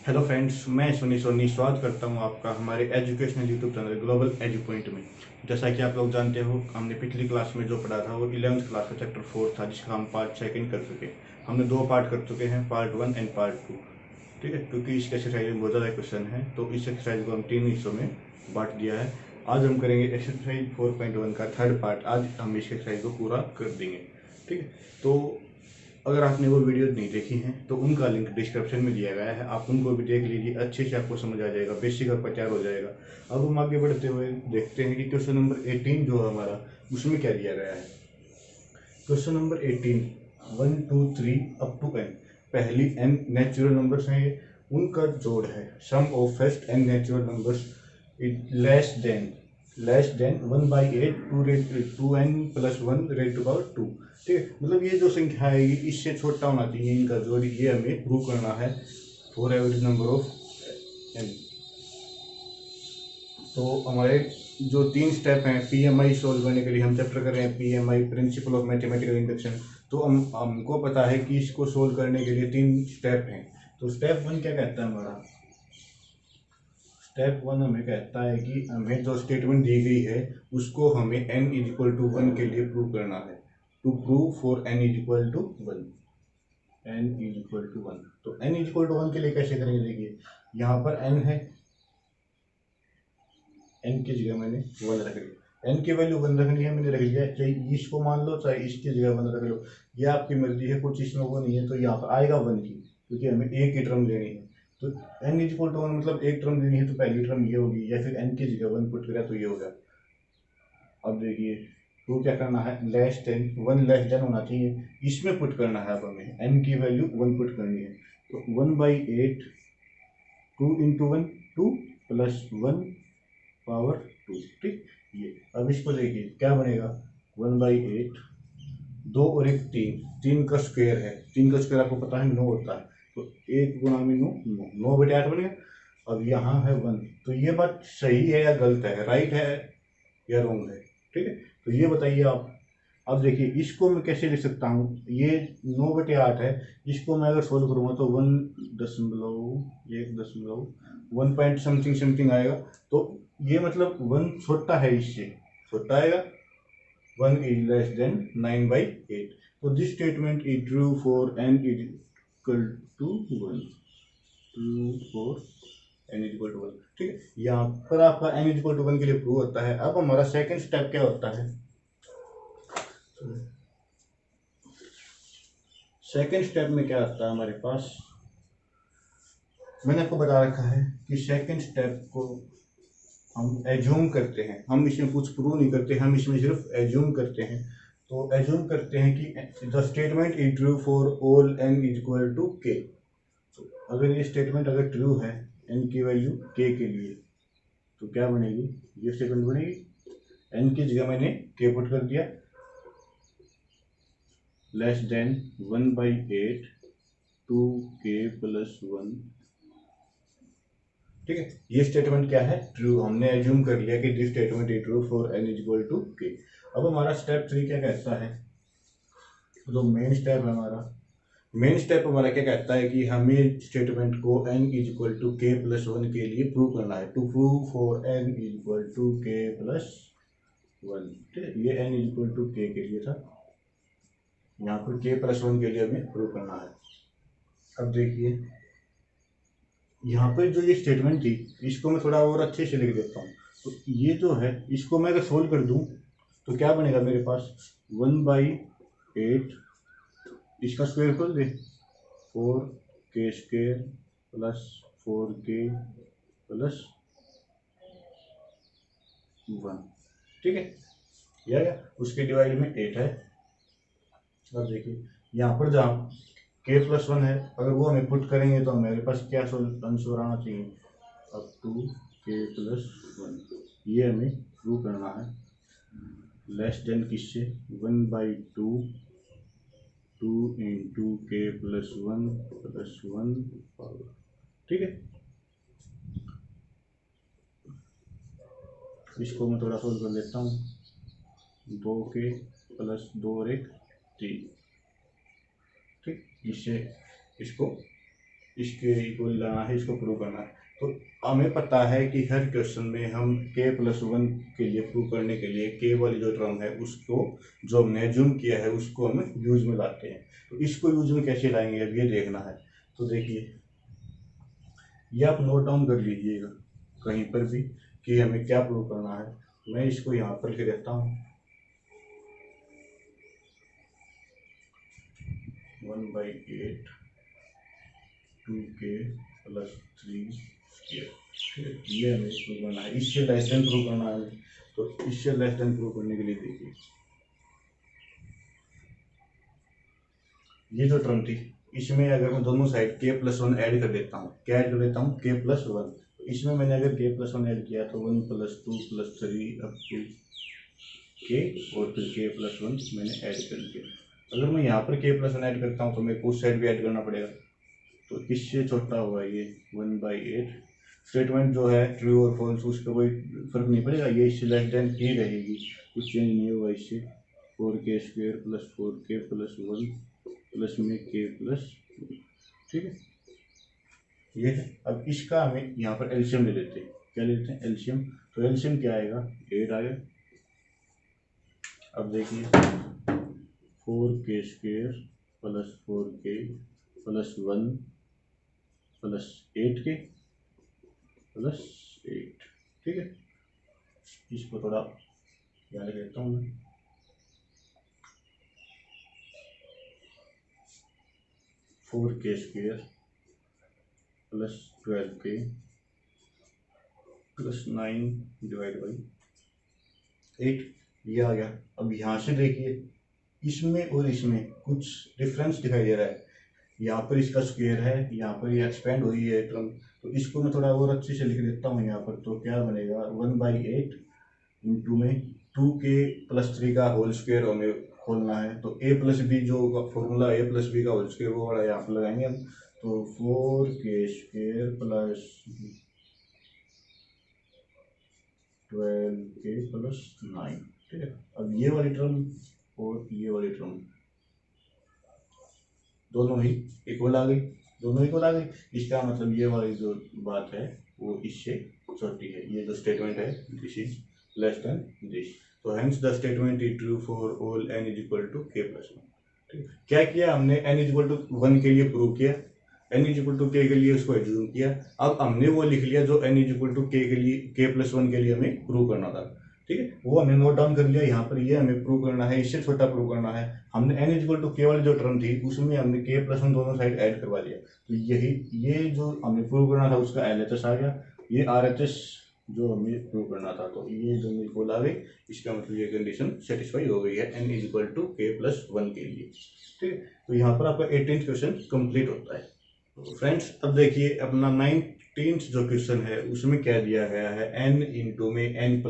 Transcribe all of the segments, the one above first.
Hello friends, मैं सुनी सोनी स्वागत करता हूं आपका हमारे educational YouTube channel global edu point में। जैसा कि आप लोग जानते हो, हमने पिछली क्लास में जो पढ़ा था वो 11th क्लास का चैप्टर 4 था, जिसका हम पार्ट सेकंड कर चुके हैं। हमने दो पार्ट कर चुके हैं, पार्ट 1 एंड पार्ट 2। ठीक है, क्योंकि इस एक्सरसाइज में बहुत ज़्यादा क्वेश्चन है तो इस एक्सरसाइज को हम 3 हिस्सों में बांट दिया है। आज हम करेंगे एक्सरसाइज 4.1 का थर्ड पार्ट। आज हम इस एक्सरसाइज को पूरा कर देंगे। ठीक है, तो अगर आपने वो वीडियो नहीं देखी हैं तो उनका लिंक डिस्क्रिप्शन में दिया गया है, आप उनको भी देख लीजिए। अच्छे से आपको समझ आ जाएगा, बेसिक आपका तैयार हो जाएगा। अब हम आगे बढ़ते हुए देखते हैं कि क्वेश्चन नंबर 18 जो है हमारा, उसमें क्या दिया गया है। Question number 18, 1 2 3 up to n. पहली एन नेचुरल नंबर्स हैं ये, उनका जोड़ है। Sum of first n natural numbers less than 1/8 two n plus 1 raise to power 2। ठीक है, मतलब ये जो संख्या है ये इससे छोटा होना चाहिए इनका जोड़, ये हमें प्रूव करना है for every number of n. तो हमारे जो 3 स्टेप हैं पीएमआई सोल्व करने के लिए, हम चैप्टर कर रहे हैं PMI, principle of mathematical induction. तो हमको पता है कि इसको सोल्व करने के लिए 3 स्टेप हैं। तो स्टेप 1 क्या कहता है हमारा? स्टेप 1 हमें कहता है कि हमें जो स्टेटमेंट दी गई है उसको हमें n इज इक्वल टू 1 के लिए प्रूव करना है। To prove for n is equal to 1, n is equal to 1। तो n इज इक्वल टू 1 के लिए कैसे करेंगे? देखिए, यहाँ पर n है, n की जगह मैंने 1 रख लिया। n की वैल्यू 1 रखनी है, मैंने रख लिया। चाहे इसको मान लो चाहे इसकी जगह 1 रख लो, ये आपकी मर्जी है। कुछ इसमें वो नहीं है, तो यहाँ पर आएगा 1 की, क्योंकि हमें एक ही टर्म लेनी है। तो n इज इक्वल टू 1 मतलब एक टर्म लेनी है, तो पहली टर्म ये होगी, या फिर n की जगह 1 पुट करा तो ये होगा। अब देखिए, तो क्या करना है, लेस देन 1 लेस देन होना चाहिए, इसमें पुट करना है। अब हमें n की वैल्यू 1 पुट करनी है। तो 1/8 2 इंटू 1 2 प्लस 1 पावर 2। ठीक, ये अब इसको देखिए क्या बनेगा, 1/8, 2 और 1 3, 3 का स्क्वायर है। 3 का स्क्वायर आपको पता है 9 होता है, तो 1 गुना में 9, 9/8 बनेगा। अब यहाँ है 1, तो ये बात सही है या गलत है, राइट है या रॉन्ग है? ठीक है, तो ये बताइए आप। अब देखिए, इसको मैं कैसे लिख सकता हूँ, ये 9/8 है, इसको मैं अगर सोल्व करूँगा तो 1 पॉइंट समथिंग समथिंग आएगा। तो ये मतलब 1 छोटा है, इससे छोटा आएगा। 1 इज लेस देन 9/8। तो this statement is true for n is equal to 1, true for n is equal to 1। ठीक है, यहाँ पर आपका n इज इक्वल टू 1 के लिए प्रूव होता है। अब हमारा सेकंड स्टेप क्या होता है? सेकंड स्टेप में क्या आता है हमारे पास? मैंने आपको बता रखा है कि सेकंड स्टेप को हम एज्यूम करते हैं, हम इसमें कुछ प्रूव नहीं करते, हम इसमें सिर्फ एज्यूम करते हैं। तो एज्यूम करते हैं कि the statement is true for all n is equal to k। तो अगर ये स्टेटमेंट अगर ट्रू है n की वैल्यू k के लिए, तो क्या बनेगी, ये स्टेटमेंट बनेगी। n की जगह मैंने k पुट कर दिया, लेस देन 1/8 2k प्लस 1। ठीक है, ये स्टेटमेंट क्या है, ट्रू। हमने एज्यूम कर लिया कि this statement is true for n is equal to k। अब हमारा स्टेप 3 क्या कहता है? जो मेन स्टेप है हमारा, मेन स्टेप हमारा क्या कहता है कि हमें स्टेटमेंट को n is equal to k plus 1 के लिए प्रूव करना है। To prove for n is equal to k plus 1। ठीक है, ये n is equal to k के लिए था, यहाँ पर k प्लस 1 के लिए हमें प्रूव करना है। अब देखिए, यहाँ पर जो ये स्टेटमेंट थी, इसको मैं थोड़ा और अच्छे से लिख देता हूँ। तो ये जो है, इसको मैं अगर सोल्व कर दूँ तो क्या बनेगा मेरे पास, 1/8, इसका स्क्वायर खोल दे, 4k² प्लस 4k प्लस 1। ठीक है, या उसके डिवाइड में 8 है। अब देखिए, यहाँ पर जहाँ k प्लस 1 है, अगर वो हमें पुट करेंगे तो मेरे पास क्या आंसर आना चाहिए, अप टू k प्लस 1। ये हमें प्रूव करना है। लेस देन किससे, 1/2 2 into k plus 1 plus 1 power. ठीक है, इसको मैं थोड़ा सोल्व कर लेता हूँ। 2k प्लस 2 और 1 3। ठीक, इससे इसको इसके इक्वल लाना है, इसको प्रूव करना है। तो हमें पता है कि हर क्वेश्चन में हम k+1 के लिए प्रूव करने के लिए k वाली जो टर्म है उसको, जो हमने एज्यूम किया है उसको हम यूज में लाते हैं। तो इसको यूज में कैसे लाएंगे अब ये देखना है। तो देखिए ये आप नोट डाउन कर लीजिएगा कहीं पर भी कि हमें क्या प्रूव करना है। मैं इसको यहाँ पर लिख देता हूँ 1/8 2k + 3 स्क्वायर। ठीक है, ये हमें प्रूव करना है। इससे लेस देन प्रूव करना है। तो इससे लेस देन प्रूव करने के लिए देखिए ये जो टर्म थी इसमें अगर मैं दोनों साइड k+1 ऐड कर देता हूँ, क्या ऐड कर देता हूँ k+1। तो इसमें मैंने अगर k+1 ऐड किया तो 1 + 2 + 3 अप टू k और फिर k+1 मैंने ऐड कर दिया। अगर मैं यहाँ पर k+1 ऐड करता हूँ तो मेरे को उस साइड भी ऐड करना पड़ेगा। तो इससे छोटा हुआ ये 1/8 स्टेटमेंट जो है ट्रू और फॉल्स उसका कोई फर्क नहीं पड़ेगा, ये इससे लेस देन ही रहेगी, कुछ चेंज नहीं होगा इससे। 4k² + 4k + 1 प्लस में k+, ठीक है ये है। अब इसका हमें यहाँ पर एलसीएम ले लेते हैं। क्या ले लेते हैं एलसीएम। तो एलसीएम क्या आएगा 8 आएगा। अब देखिए 4k² + 4k + 1 + 8k + 8, ठीक है। इसको थोड़ा यहाँ लिख देता हूँ मैं 4k² + 12k + 9/8 ये आ गया। अब यहाँ से देखिए इसमें और इसमें कुछ डिफरेंस दिखाई दे रहा है। यहाँ पर इसका स्क्वायर है, यहाँ पर ये एक्सपेंड हुई है टर्म। तो इसको मैं थोड़ा और अच्छे से लिख देता हूँ यहाँ पर। तो क्या बनेगा 1/8 इंटू में 2k + 3 का होल स्क्वायर हमें खोलना है। तो a + b जो फॉर्मूला a + b का होल स्क्वायर वो वाला यहाँ पर लगाएंगे हम। तो 4k² + 12k + 9, ठीक है। अब ये वाली टर्म और ये वाली टर्म दोनों ही इक्वल आ गई, दोनों इक्वल आ गई। इसका मतलब ये वाली जो बात है वो इससे छोटी है। ये जो स्टेटमेंट है this is less than this. तो hence the statement is true for all n = k+1। ठीक, क्या किया हमने n = 1 के लिए प्रूव किया, n = k के लिए उसको एज्यूम किया। अब हमने वो लिख लिया जो n = k के लिए k+1 के लिए हमें प्रूव करना था, ठीक है। वो हमने नोट डाउन कर लिया यहाँ पर। ये हमें प्रूव करना है, इससे छोटा प्रूव करना है। हमने n = k वाली जो टर्म थी उसमें हमने k+1 दोनों साइड ऐड करवा दिया। तो यही ये जो हमें प्रूव करना था उसका LHS आ गया, ये RHS जो हमें प्रूव करना था। तो ये दोनों इक्वल आ गई। इसका मतलब ये कंडीशन सेटिस्फाई हो गई है n = k+1 के लिए, ठीक है। तो यहाँ पर आपका 18th क्वेश्चन कंप्लीट होता है। तो फ्रेंड्स अब देखिए अपना 19th जो क्वेश्चन है उसमें क्या दिया गया है n में n+1 ×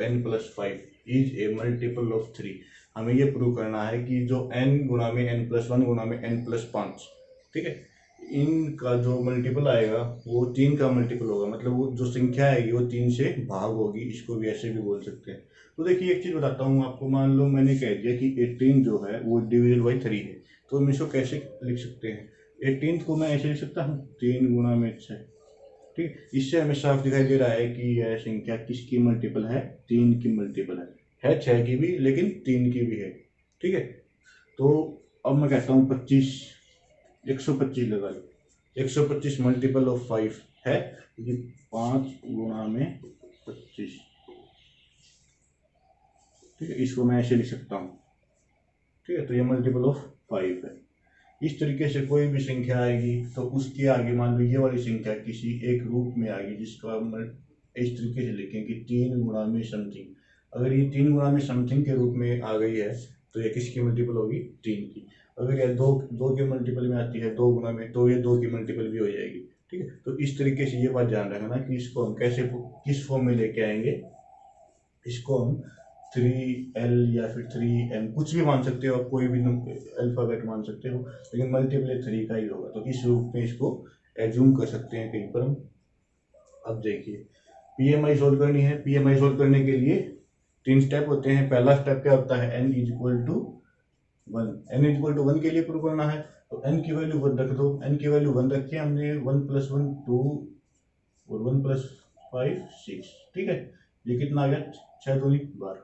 n+5 is a multiple of 3। हमें ये प्रूव करना है कि जो n गुणा में n+1 गुणा में n+5, ठीक है, इनका जो मल्टीपल आएगा वो 3 का मल्टीपल होगा। मतलब वो जो संख्या आएगी वो 3 से भाग होगी, इसको भी ऐसे भी बोल सकते हैं। तो देखिए एक चीज़ बताता हूँ आपको। मान लो मैंने कह दिया कि 18 जो है वो डिविजल बाई 3 है। तो हम इसको कैसे लिख सकते हैं। 18 को मैं ऐसे लिख सकता हूँ 3 गुणा में 6, ठीक। इससे हमें साफ दिखाई दे रहा है कि यह संख्या किसकी मल्टीपल है, 3 की मल्टीपल है 6 की भी लेकिन 3 की भी है, ठीक है। तो अब मैं कहता हूँ 25 125 लगा लो। 125 मल्टीपल ऑफ 5 है क्योंकि 5 गुणा में 25, ठीक है। इसको मैं ऐसे लिख सकता हूँ, ठीक है। तो ये मल्टीपल ऑफ 5 है। इस तरीके से कोई भी संख्या आएगी तो उसके आगे मान लो ये वाली संख्या किसी एक रूप में आएगी जिसका हम इस तरीके से लिखें कि 3 गुणा में समथिंग। अगर ये 3 गुणा में समथिंग के रूप में आ गई है तो ये किसकी मल्टीपल होगी 3 की। अगर ये 2 के मल्टीपल में आती है 2 गुणा में तो ये 2 की मल्टीपल भी हो जाएगी, ठीक है। तो इस तरीके से ये बात ध्यान रखना कि इसको हम कैसे किस फॉर्म में लेके आएंगे। इसको हम 3L या फिर 3M कुछ भी मान सकते हो आप, कोई भी अल्फ़ाबेट मान सकते हो, लेकिन मल्टीपल 3 का ही होगा। तो इस रूप में इसको एज्यूम कर सकते हैं कहीं पर हम। अब देखिए PMI सोल्व करनी है। PMI सोल्व करने के लिए 3 स्टेप होते हैं। पहला स्टेप क्या होता है n = 1। n = 1 के लिए प्रूव करना है। तो n की वैल्यू 1 रख दो, n की वैल्यू 1 रखी हमने, 1 + 1 2 और 1 + 5 6, ठीक है। ये कितना आ गया, 6 दूनी 12,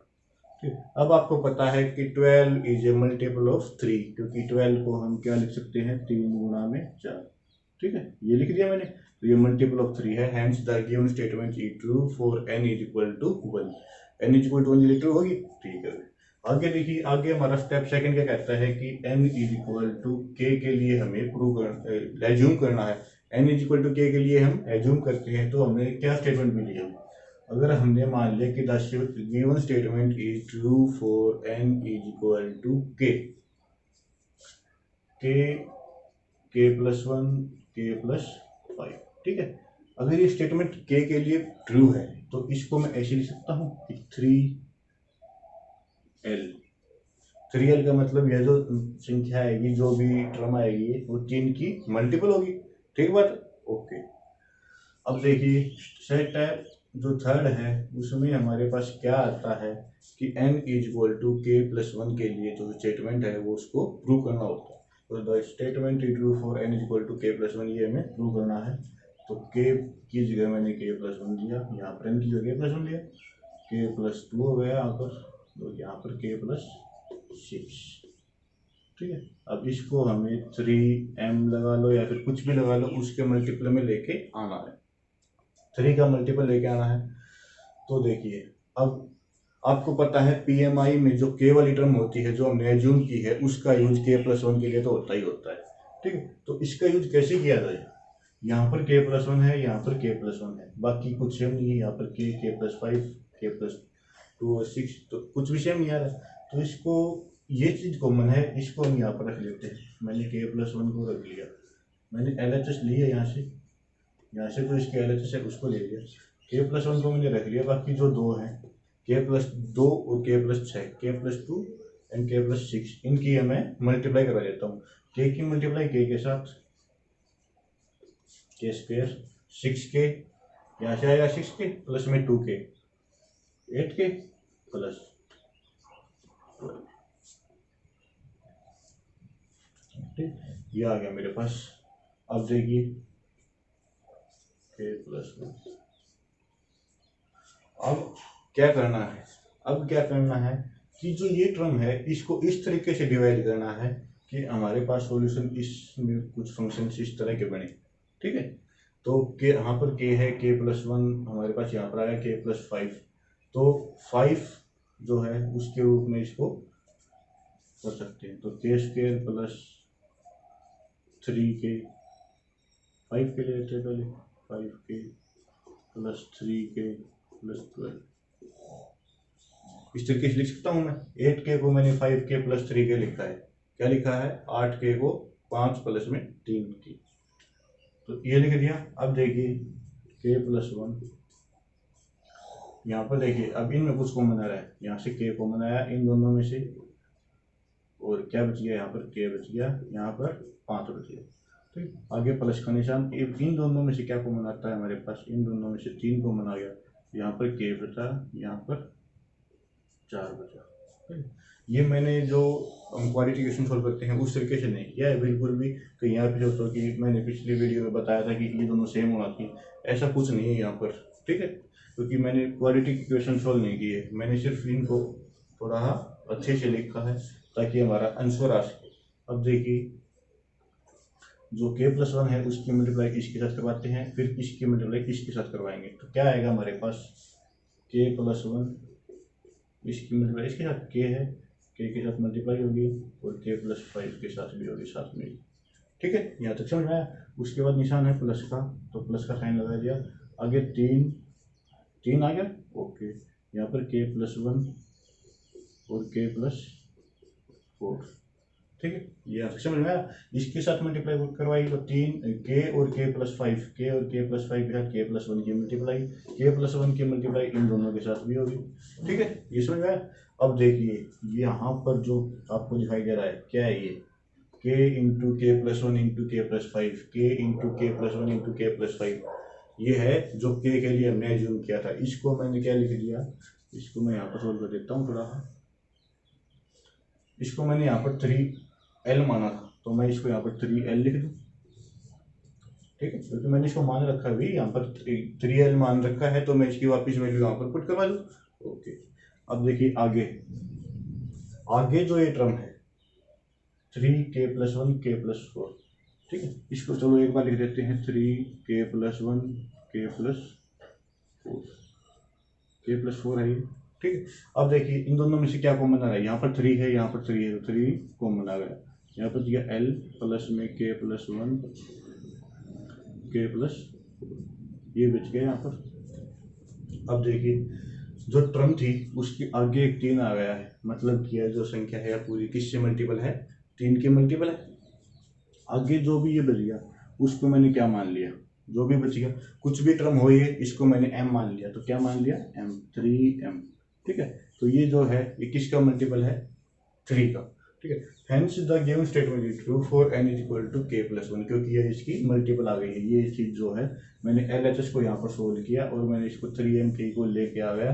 ठीक। अब आपको पता है कि 12 इज ए मल्टीपल ऑफ 3, क्योंकि 12 को हम क्या लिख सकते हैं, 3 गुणा में 4, ठीक है, ये लिख दिया मैंने। तो ये मल्टीपल ऑफ 3 है, hence the given statement is true for n is equal to 1। n is equal to 1 true होगी, ठीक है। आगे देखिए, आगे हमारा स्टेप सेकंड क्या कहता है कि n is equal to k के लिए हमें प्रूव कर एज्यूम करना है। n is equal to k के लिए हम एज्यूम करते हैं, तो हमें क्या स्टेटमेंट मिली है। अगर हमने मान लिया कि the given statement is true for n is equal to k +1 k+5, ठीक है। अगर ये स्टेटमेंट k के लिए ट्रू है तो इसको मैं ऐसे लिख सकता हूँ कि 3l का मतलब यह जो संख्या आएगी, जो भी टर्म आएगी, वो 3 की मल्टीपल होगी, ठीक बात, ओके। अब देखिए सेट है जो थर्ड है, उसमें हमारे पास क्या आता है कि n is equal to k+1 के लिए जो स्टेटमेंट है वो उसको प्रूव करना होता है। तो the statement is true for n is equal to k+1, ये हमें प्रूव करना है। तो k की जगह मैंने k+1 दिया, यहाँ पर n की जगह k+1 दिया, k+2 हो गया यहाँ पर, तो यहाँ पर k+6, ठीक है। अब इसको हमें 3m लगा लो या फिर कुछ भी लगा लो, उसके मल्टीपल में लेके आना है, 3 का मल्टीपल लेके आना है। तो देखिए अब आपको पता है PMI में जो k वाली टर्म होती है, जो हमने एज्यूम की है, उसका यूज k+1 के लिए तो होता ही होता है, ठीक है। तो इसका यूज कैसे किया जाए, यहाँ पर k+1 है, यहाँ पर k+1 है, बाकी कुछ सेम नहीं है, यहाँ पर k+5 k+2 और 6, तो कुछ भी सेम नहीं आ रहा। तो इसको, ये चीज़ कॉमन है, इसको हम यहाँ पर रख लेते हैं। मैंने k+1 को रख लिया, मैंने LHS ली है यहाँ से तो इसके LHS है उसको ले लिया, k+1 को मैंने रख लिया। बाकी जो दो हैं k+2 और k+6, k+2 एंड k+6, इनकी हमें मल्टीप्लाई करवा देता हूँ। k की मल्टीप्लाई k के साथ, k², 6k, यहाँ से आएगा 6k प्लस में 2k, 8k प्लस 12, ठीक, ये आ गया मेरे पास। अब देखिए k+1, अब क्या करना है कि जो ये टर्म है इसको इस तरीके से डिवाइड करना है कि हमारे पास सॉल्यूशन इसमें कुछ फंक्शन इस तरह के बने, ठीक है। तो k यहाँ पर k है, k+1 हमारे पास यहाँ पर आया k+5, तो 5 जो है उसके रूप में इसको कर सकते हैं। तो k² प्लस 3k, 5 के लिए लेते हैं पहले, 5k प्लस 3k प्लस 12, इस तरीके से लिख सकता हूँ मैं। 8k को मैंने 5k प्लस 3k लिखा है, क्या लिखा है, 8k को 5 प्लस में 3 की, तो ये लिख दिया। अब देखिए k+1, यहाँ पर देखिए अब इनमें कुछ कॉमन आ रहा है, यहाँ से k कॉमन आया इन दोनों में से, और क्या बच गया, यहाँ पर k बच गया, यहाँ पर 5 बच गया, ठीक। आगे प्लस का निशान, इन दोनों में से क्या कॉमन आता है हमारे पास, इन दोनों में से 3 कॉमन आ गया, यहाँ पर k बचा, यहाँ पर 4 बचा, ठीक। ये मैंने जो क्वाड्रेटिक इक्वेशन सॉल्व करते हैं उस तरीके से नहीं किया है बिल्कुल भी, कहीं यहाँ पे सोचो कि मैंने पिछली वीडियो में बताया था कि ये दोनों सेम होना चाहिए, ऐसा कुछ नहीं है यहाँ पर, ठीक है। क्योंकि मैंने क्वाड्रेटिक इक्वेशन सॉल्व नहीं की है, मैंने सिर्फ इनको थोड़ा अच्छे से लिखा है ताकि हमारा आंसर आ सके। अब देखिए जो k+1 है उसकी मल्टीप्लाई इसके साथ करवाते हैं, फिर इसकी मल्टीप्लाई इसके साथ करवाएंगे, तो क्या आएगा हमारे पास, k+1 इसकी मल्टीप्लाई इसके साथ, k है, k के साथ मल्टीप्लाई होगी और k+5 के साथ भी होगी साथ में, ठीक है। यहाँ तक समझ में आया। उसके बाद निशान है प्लस का, तो प्लस का साइन लगा दिया, आगे 3 आ गया, ओके। यहाँ पर k+1 और k+4, ठीक है, ये आपको समझ में आया। इसके साथ मल्टीप्लाई करवाई तो 3k और k+5, k और k+5 के साथ k+1 की मल्टीप्लाई, k+1 की मल्टीप्लाई इन दोनों के साथ भी होगी, ठीक है, ये समझ में आया। अब देखिए यहाँ पर जो आपको दिखाई दे रहा है क्या है, ये k into k+1 into k+5, k into k+1 into k+5, ये है जो k के लिए हमने एज्यूम किया था। इसको मैंने क्या लिख दिया, इसको मैं यहाँ पर सोल्व कर देता हूँ थोड़ा, इसको मैंने यहाँ पर 3l माना था, तो मैं इसको यहाँ पर 3L लिख दूँ, ठीक है, क्योंकि मैंने इसको मान रखा है, यहाँ पर 3L मान रखा है, तो मैं इसकी वापस वैल्यू यहाँ पर पुट करवा दूँ। ओके, अब देखिए आगे जो ये टर्म है 3k+1 k+4, ठीक है, इसको चलो एक बार लिख देते हैं 3k+1 k+4 है ये, ठीक है। अब देखिए इन दोनों में से क्या कॉमन आ रहा है, यहाँ पर 3 है, यहाँ पर 3 है, तो 3 कॉमन आ गया, यहाँ पर दिया L प्लस में k+1 k+4, ये बच गया यहाँ पर। अब देखिए जो टर्म थी उसके आगे एक 3 आ गया है, मतलब कि जो संख्या है पूरी किससे मल्टीपल है, 3 के मल्टीपल है। आगे जो भी ये बच गया उसको मैंने क्या मान लिया, जो भी बच गया, कुछ भी टर्म हो ये, इसको मैंने m मान लिया, तो क्या मान लिया, m, 3m, ठीक है। तो ये जो है ये किसका मल्टीपल है, 3 का, ठीक है। Hence the given statement is true for n = k+1, क्योंकि ये इसकी मल्टीपल आ गई है। ये चीज़ जो है मैंने LHS को यहाँ पर सोल्व किया और मैंने इसको 3m के को लेके आ गया,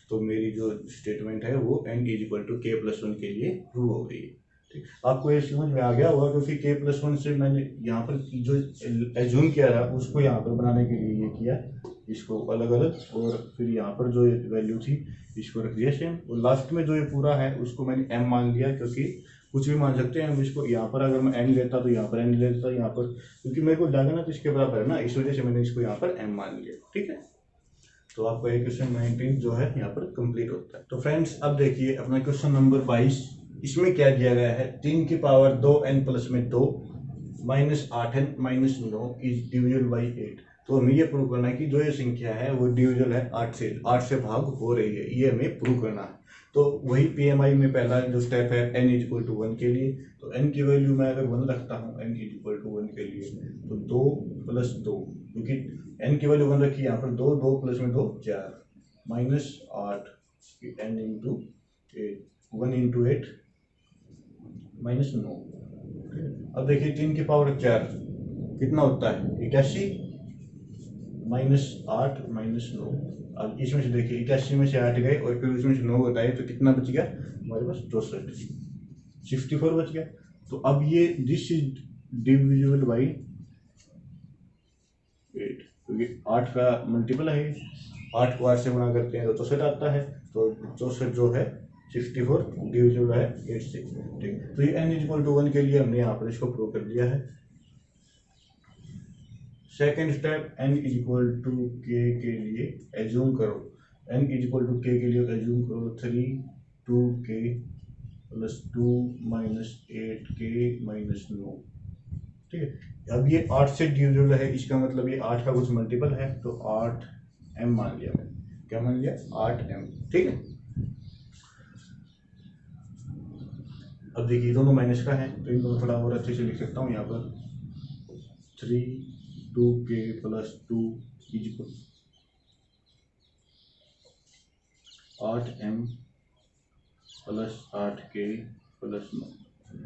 तो मेरी जो स्टेटमेंट है वो n = k+1 के लिए ट्रू हो गई है, ठीक। आपको ये समझ में आ गया होगा, क्योंकि k+1 से मैंने यहाँ पर जो एज्यूम किया था उसको यहाँ पर बनाने के लिए ये किया, इसको अलग अलग, और फिर यहाँ पर जो वैल्यू थी इसको रख दिया सेम, और लास्ट में जो ये पूरा है उसको मैंने m मान लिया, क्योंकि कुछ भी मान सकते हैं हम इसको। यहाँ पर अगर मैं n लेता तो यहाँ पर n लेता, यहाँ पर क्योंकि मेरे को जाना तो इसके बराबर है ना, इस वजह से मैंने इसको यहाँ पर m मान लिया, ठीक है। तो आपका ये क्वेश्चन 19 जो है यहाँ पर कंप्लीट होता है। तो फ्रेंड्स अब देखिए अपना क्वेश्चन नंबर 22, इसमें क्या दिया गया है, 3 की पावर 2n प्लस में 2 minus 8n minus 9 is divisible by 8। तो हमें ये प्रूव करना है कि जो ये संख्या है वो डिविजिबल है 8 से भाग हो रही है, ये हमें प्रूव करना है। तो वही PMI में पहला जो स्टेप है n = 1 के लिए, तो n की वैल्यू मैं अगर 1 रखता हूँ n = 1 के लिए, तो 2 + 2, क्योंकि n की वैल्यू 1 रखी, यहाँ पर 2 2 प्लस में 2 4 माइनस 8 n × 8 1 × 8 माइनस 9। अब देखिए 3 की पावर 4 कितना होता है, 81 माइनस 8 माइनस 9। अब इसमें से देखिए 81 में से 8 गए और फिर उसमें से 9 बताए, तो कितना बच गया हमारे पास, 64 बच गया। तो अब ये दिस इज डिविजिबल बाई 8, क्योंकि 8 का मल्टीपल है, 8 को 8 से गुणा करते हैं तो 64 आता है, तो 64 जो है 64 डिविजिबल है 8 से, ठीक। तो ये n = 1 के लिए हमने यहाँ पर इसको प्रूव कर दिया है। सेकेंड स्टेप n = k के लिए एज्यूम करो, n = k के लिए एज्यूम करो 3 2k + 2 - 8k - 9, ठीक है। अब ये 8 से डिविजिबल है, इसका मतलब ये 8 का कुछ मल्टीपल है, तो 8m मान लिया मैंने, क्या मान लिया, 8m, ठीक है। अब देखिए दोनों माइनस का है, तो इनको थोड़ा और अच्छे से लिख सकता हूँ यहाँ पर 3 2k + 2 = 8m + 8k + 9,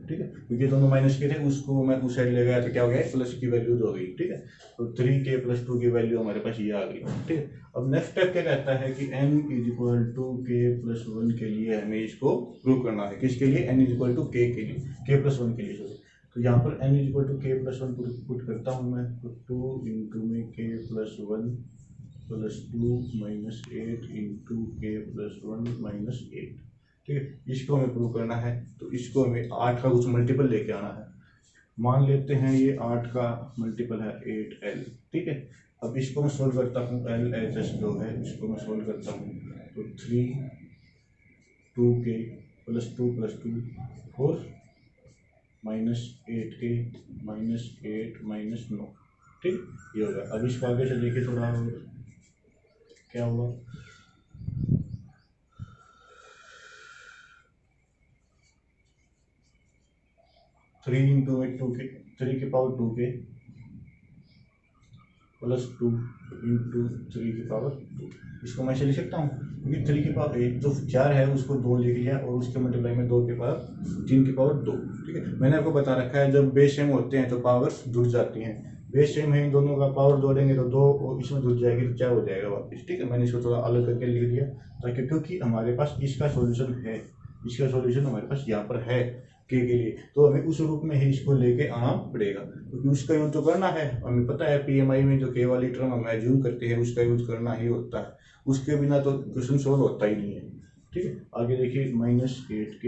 ठीक है। क्योंकि दोनों माइनस के थे, उसको मैं उस साइड ले गया तो क्या हो गया, प्लस की वैल्यू हो गई, ठीक है। तो 3k + 2 की वैल्यू हमारे पास ये आ गई, ठीक है। अब नेक्स्ट स्टेप क्या कहता है कि n = k + 1 के लिए हमें इसको प्रूव करना है, किसके लिए, n = k के लिए, k + 1 के लिए, सॉरी। तो यहाँ पर n = k + 1 पुट करता हूँ मैं, तो 2 × k + 1 + 2 - 8 × k + 1 - 8, ठीक है। इसको हमें प्रूव करना है, तो इसको हमें 8 का कुछ मल्टीपल लेके आना है। मान लेते हैं ये 8 का मल्टीपल है 8l, ठीक है। अब इसको मैं सोल्व करता हूँ, LHS जो है इसको मैं सोल्व करता हूँ, तो 3 2k + 2 + 2 4 -8k -8 -9, ठीक, ये होगा। अब इसको आगे से देखिए थोड़ा और क्या हुआ, 3 × 2k 3 की पावर 2k + 2 × 3 की पावर 2, इसको मैं ऐसे लिख सकता हूँ, क्योंकि 3 की पावर जो 4 है उसको 2 लिख लिया और उसके मल्टीप्लाई में 2 की पावर 3 की पावर 2, ठीक है। मैंने आपको बता रखा है जब बेस सेम होते हैं तो पावर्स जुड़ जाती हैं, बेस सेम है इन दोनों का, पावर जोड़ेंगे तो 2 इसमें जुड़ जाएगी तो क्या हो जाएगा वापस, ठीक है। मैंने इसको थोड़ा अलग करके लिख दिया ताकि, क्योंकि हमारे पास इसका सॉल्यूशन है, इसका सॉल्यूशन हमारे पास यहाँ पर है, के लिए, तो हमें उस रूप में ही इसको लेके आना पड़ेगा, क्योंकि उसका यूज तो करना है। हमें पता है पीएमआई में जो के वाली टर्म हम एज्यूम करते हैं उसका यूज करना ही होता है, उसके बिना तो क्वेश्चन सोल्व होता ही नहीं है। ठीक है, आगे देखिए -8k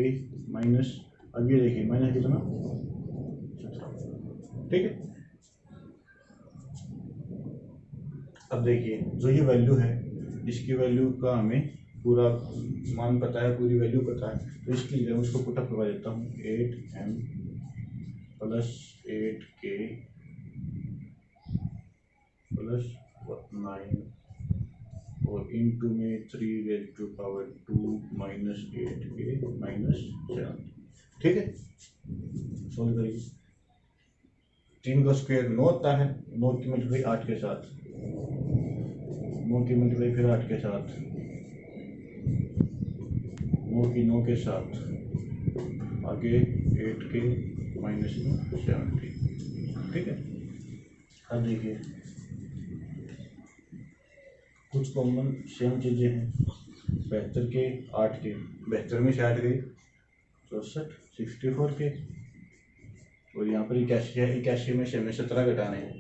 माइनस, अब ये देखिए माइनस कितना 17। ठीक है, अब देखिए जो ये वैल्यू है इसकी वैल्यू का हमें पूरा मान पता है, पूरी वैल्यू पता है, तो इसकी जगह उसको पुटअप करवा देता हूँ 8m प्लस 8k प्लस 9 और इंटू में 3⁻² माइनस 8k माइनस 7। ठीक है, सोल्व करिए। 3 का स्क्वायर 9 होता है, 9 की मल्टीप्लाई 8 के साथ, 9 की मल्टीप्लाई फिर 8 के साथ, 9 की 9 के साथ, आगे 8k माइनस 7। ठीक है, अब देखिए कुछ कॉमन सेम चीज़ें हैं। 72 के 8 के, 72 में से 8 गई 64, 64 के, और यहाँ पर 81 है, 81 में से हमें 17 घटाने हैं।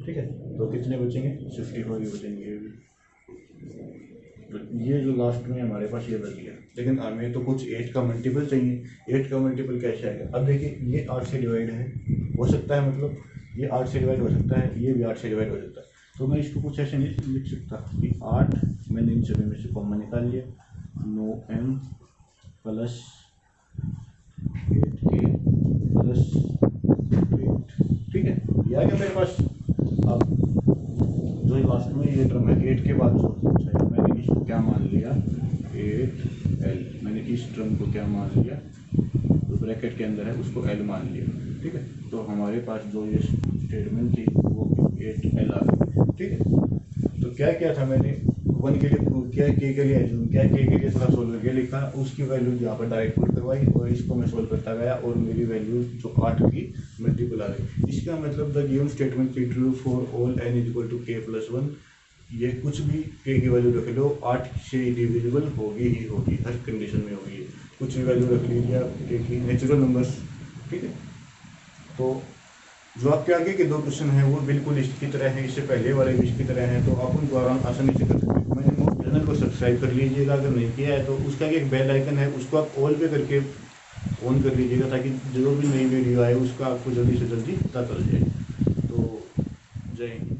ठीक है, तो कितने बचेंगे 64 ही बचेंगे। तो ये जो लास्ट में हमारे पास ये बच गया, लेकिन हमें तो कुछ 8 का मल्टीपल चाहिए। 8 का मल्टीपल कैसे आएगा? अब देखिए ये 8 से डिवाइड है, हो सकता है, मतलब ये 8 से डिवाइड हो सकता है, ये भी 8 से डिवाइड हो सकता है, तो मैं इसको कुछ ऐसे नहीं लिख सकता कि 8 मैंने इन सभी में से कॉमन निकाल लिया, 9m प्लस 8k प्लस 8। ठीक है, ये आ गया मेरे पास। अब जो लास्ट में ये टर्म है 8 के बाद जो है, मैंने इसको क्या मान लिया 8l, मैंने इस टर्म को क्या मान लिया, जो ब्रैकेट के अंदर है उसको l मान लिया। ठीक है, तो हमारे पास जो ये स्टेटमेंट थी वो 8l आ गई। ठीक है, तो क्या किया था मैंने, 1 के लिए प्रूव किया, के के लिए एज्यूम किया, के के लिए थोड़ा सोल्व करके लिखा, उसकी वैल्यू यहाँ पर डायरेक्ट पुट करवाई और इसको मैं सोल्व करता गया और मेरी वैल्यू जो 8 की मल्टीपल आ गई। इसका मतलब the given statement is true for all n = k+1। ये कुछ भी के की वैल्यू रख लो, 8 से डिविजिबल होगी ही होगी, हर कंडीशन में होगी। कुछ भी वैल्यू रख लीजिए आप के की, नेचुरल नंबर्स। ठीक है, तो जो आपके आगे के 2 क्वेश्चन हैं वो बिल्कुल इसकी तरह हैं, इससे पहले वाले भी इसकी तरह हैं, तो आप उनको आसानी से कर सकते हैं। मैंने चैनल को सब्सक्राइब कर लीजिएगा, अगर नहीं किया है तो उसका एक बेल आइकन है, उसको आप ऑल पे करके ऑन कर लीजिएगा, ताकि जो भी नई वीडियो आए उसका आपको जल्दी से जल्दी पता चल जाए। तो जय हिंद।